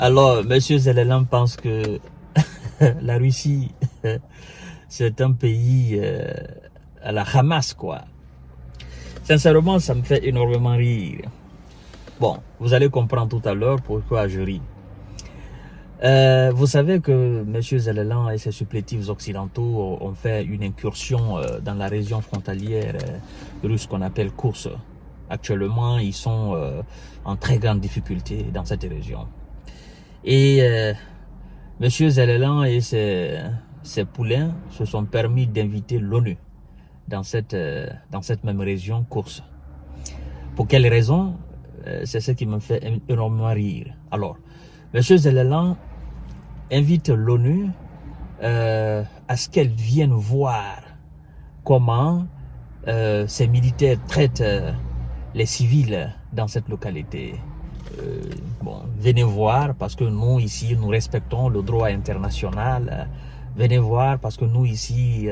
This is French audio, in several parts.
Alors, Monsieur Zelensky pense que la Russie, c'est un pays à la Hamas, quoi. Sincèrement, ça me fait énormément rire. Bon, vous allez comprendre tout à l'heure pourquoi je ris. Vous savez que M. Zelensky et ses supplétifs occidentaux ont fait une incursion dans la région frontalière russe qu'on appelle Koursk. Actuellement, ils sont en très grande difficulté dans cette région. Et M. Zelensky et ses poulains se sont permis d'inviter l'ONU dans cette même région Koursk. Pour quelle raison? C'est ce qui me fait énormément rire. Alors, M. Zelensky invite l'ONU à ce qu'elle vienne voir comment ces militaires traitent les civils dans cette localité. Bon, venez voir parce que nous ici nous respectons le droit international. Venez voir parce que nous ici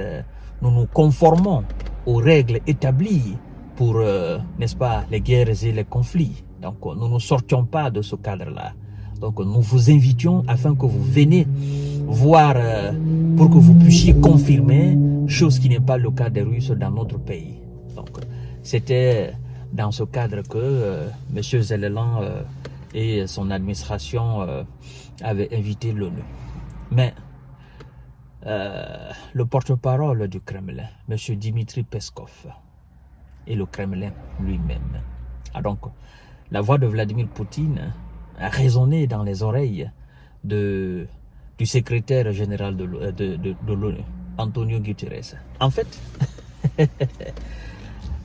nous nous conformons aux règles établies pour, n'est-ce pas, les guerres et les conflits. Donc nous ne sortions pas de ce cadre-là. Donc nous vous invitions afin que vous veniez voir pour que vous puissiez confirmer, chose qui n'est pas le cas des Russes dans notre pays. Donc c'était dans ce cadre que M. Zelensky et son administration avaient invité l'ONU. Mais le porte-parole du Kremlin, M. Dmitri Peskov, et le Kremlin lui-même, donc la voix de Vladimir Poutine a résonné dans les oreilles du secrétaire général de l'ONU, Antonio Guterres. En fait,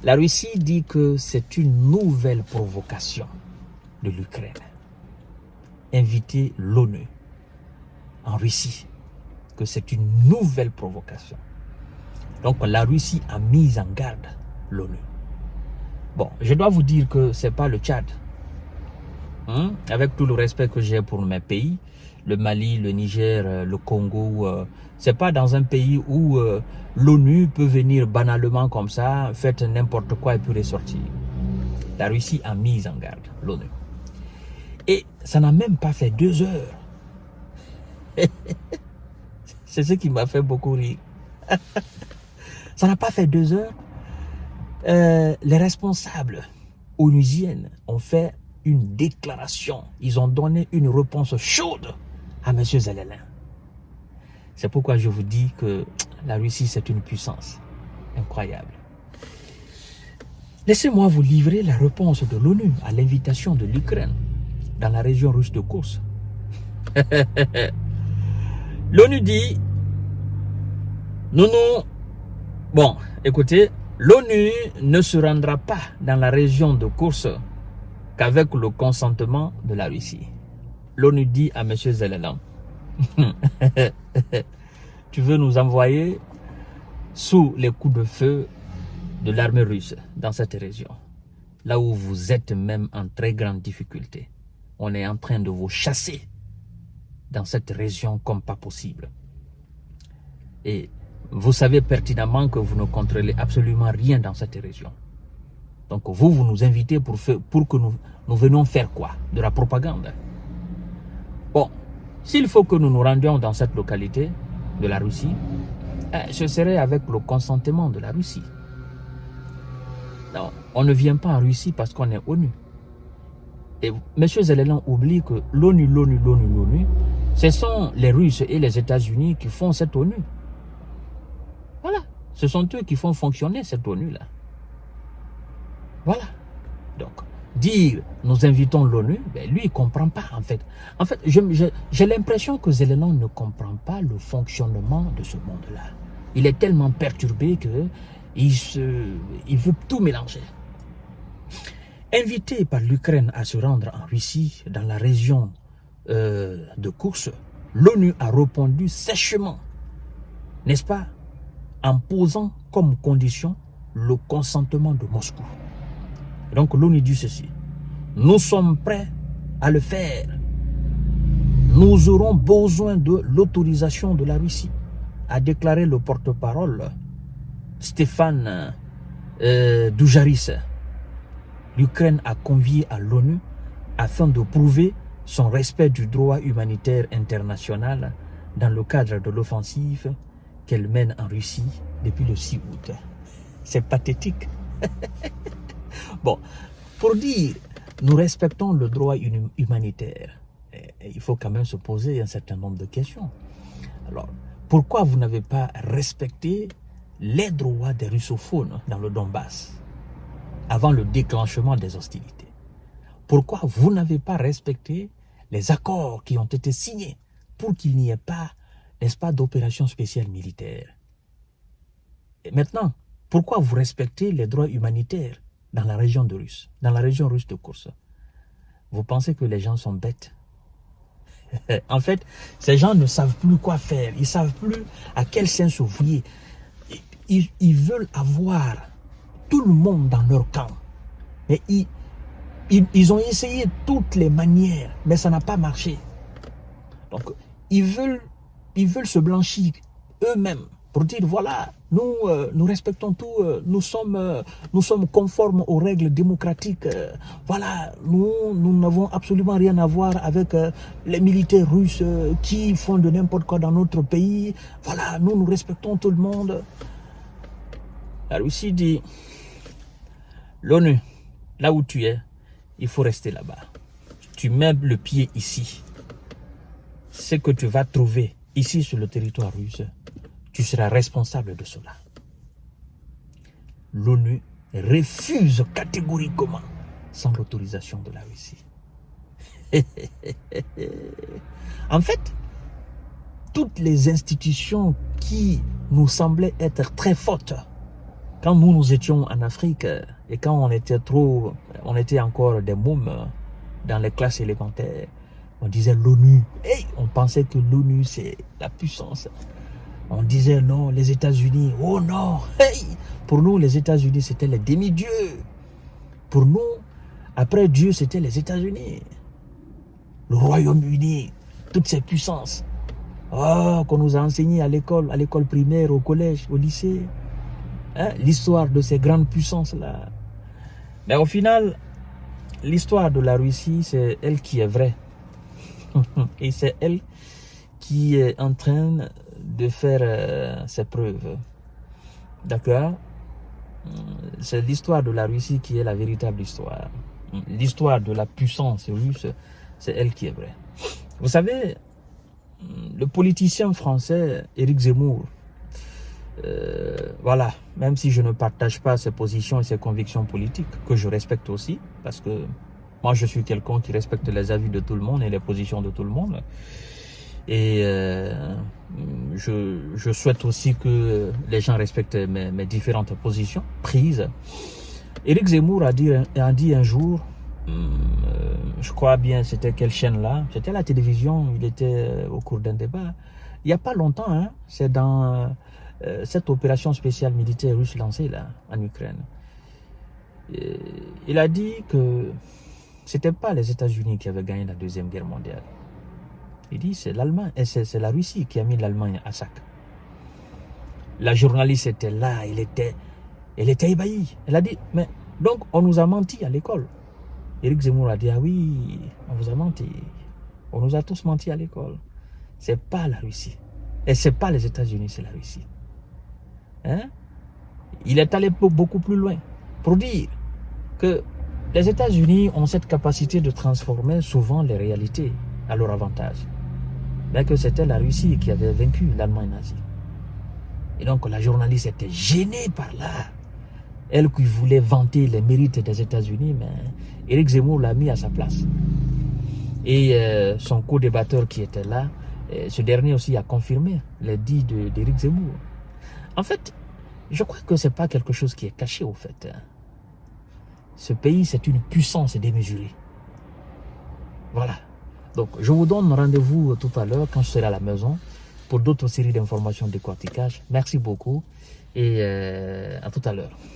la Russie dit que c'est une nouvelle provocation de l'Ukraine. Inviter l'ONU en Russie, que c'est une nouvelle provocation. Donc la Russie a mis en garde l'ONU. Bon, je dois vous dire que ce n'est pas le Tchad. Avec tout le respect que j'ai pour mes pays, le Mali, le Niger, le Congo, c'est pas dans un pays où l'ONU peut venir banalement comme ça, faire n'importe quoi et puis ressortir. La Russie a mis en garde l'ONU. Et ça n'a même pas fait 2 heures. C'est ce qui m'a fait beaucoup rire. Ça n'a pas fait 2 heures. Les responsables onusiennes ont fait une déclaration. Ils ont donné une réponse chaude à M. Zelensky. C'est pourquoi je vous dis que la Russie, c'est une puissance incroyable. Laissez-moi vous livrer la réponse de l'ONU à l'invitation de l'Ukraine dans la région russe de Koursk. L'ONU dit, bon, écoutez, l'ONU ne se rendra pas dans la région de Koursk qu'avec le consentement de la Russie. L'ONU dit à M. Zelensky, tu veux nous envoyer sous les coups de feu de l'armée russe dans cette région, là où vous êtes même en très grande difficulté. On est en train de vous chasser dans cette région comme pas possible. Et vous savez pertinemment que vous ne contrôlez absolument rien dans cette région. Donc vous nous invitez pour que nous venions faire quoi? De la propagande. Bon, s'il faut que nous nous rendions dans cette localité de la Russie, ce serait avec le consentement de la Russie. Non, on ne vient pas en Russie parce qu'on est ONU. Et M. Zelensky oublie que l'ONU, ce sont les Russes et les États-Unis qui font cette ONU. Voilà, ce sont eux qui font fonctionner cette ONU-là. Voilà. Donc, dire nous invitons l'ONU, ben lui, il ne comprend pas en fait. En fait, j'ai l'impression que Zelensky ne comprend pas le fonctionnement de ce monde-là. Il est tellement perturbé qu'il veut tout mélanger. Invité par l'Ukraine à se rendre en Russie, dans la région de Koursk, l'ONU a répondu sèchement, n'est-ce pas, en posant comme condition le consentement de Moscou. Donc l'ONU dit ceci, nous sommes prêts à le faire. Nous aurons besoin de l'autorisation de la Russie, a déclaré le porte-parole Stéphane Dujarric. L'Ukraine a convié à l'ONU afin de prouver son respect du droit humanitaire international dans le cadre de l'offensive qu'elle mène en Russie depuis le 6 août. C'est pathétique. Bon, pour dire nous respectons le droit humanitaire, il faut quand même se poser un certain nombre de questions. Alors, pourquoi vous n'avez pas respecté les droits des russophones dans le Donbass avant le déclenchement des hostilités? Pourquoi vous n'avez pas respecté les accords qui ont été signés pour qu'il n'y ait pas, n'est-ce pas, d'opération spéciale militaire? Et maintenant, pourquoi vous respectez les droits humanitaires dans la région russe de Koursk? Vous pensez que les gens sont bêtes? En fait, ces gens ne savent plus quoi faire. Ils ne savent plus à quel sens se vouer. Ils veulent avoir tout le monde dans leur camp. Mais ils ont essayé toutes les manières, mais ça n'a pas marché. Donc, ils veulent se blanchir êmes-mêmes pour dire, voilà, nous respectons tout, nous sommes conformes aux règles démocratiques. Voilà, nous n'avons absolument rien à voir avec les militaires russes qui font de n'importe quoi dans notre pays. Voilà, nous respectons tout le monde. La Russie dit, l'ONU, là où tu es, il faut rester là-bas. Tu mets le pied ici. Ce que tu vas trouver ici sur le territoire russe, tu seras responsable de cela. L'ONU refuse catégoriquement sans l'autorisation de la Russie. En fait, toutes les institutions qui nous semblaient être très fortes, quand nous étions en Afrique et quand on était encore des mômes dans les classes élémentaires, on disait l'ONU. Hey, on pensait que l'ONU c'est la puissance. On disait non, les États-Unis, oh non, hey! Pour nous, les États-Unis, c'était les demi-dieux. Pour nous, après Dieu, c'était les États-Unis. Le Royaume-Uni, toutes ces puissances. Oh, qu'on nous a enseigné à l'école primaire, au collège, au lycée. Hein? L'histoire de ces grandes puissances-là. Mais au final, l'histoire de la Russie, c'est elle qui est vraie. Et c'est elle qui est en train de faire ses preuves. D'accord? C'est l'histoire de la Russie qui est la véritable histoire. L'histoire de la puissance russe, c'est elle qui est vraie. Vous savez, le politicien français Éric Zemmour, voilà, même si je ne partage pas ses positions et ses convictions politiques, que je respecte aussi, parce que moi je suis quelqu'un qui respecte les avis de tout le monde et les positions de tout le monde. Et je souhaite aussi que les gens respectent mes différentes positions prises. Éric Zemmour a dit un jour, je crois bien c'était quelle chaîne là, c'était la télévision, il était au cours d'un débat, il n'y a pas longtemps, hein, c'est dans cette opération spéciale militaire russe lancée là, en Ukraine. Et il a dit que c'était pas les États-Unis qui avaient gagné la Deuxième Guerre mondiale. Il dit c'est l'Allemagne, et c'est la Russie qui a mis l'Allemagne à sac. La journaliste était là, elle était ébahie. Elle a dit, mais donc on nous a menti à l'école. Éric Zemmour a dit, ah oui, on vous a menti. On nous a tous menti à l'école. C'est pas la Russie. Et c'est pas les États-Unis, c'est la Russie. Hein? Il est allé beaucoup plus loin pour dire que les États-Unis ont cette capacité de transformer souvent les réalités à leur avantage. Mais que c'était la Russie qui avait vaincu l'Allemagne nazie. Et donc la journaliste était gênée par là. Elle qui voulait vanter les mérites des États-Unis, mais Éric Zemmour l'a mis à sa place. Et son co-débatteur qui était là, ce dernier aussi a confirmé les dits d'Éric Zemmour. En fait, je crois que ce n'est pas quelque chose qui est caché au fait. Ce pays, c'est une puissance démesurée. Voilà. Donc, je vous donne rendez-vous tout à l'heure quand je serai à la maison pour d'autres séries d'informations de décortiquage. Merci beaucoup et à tout à l'heure.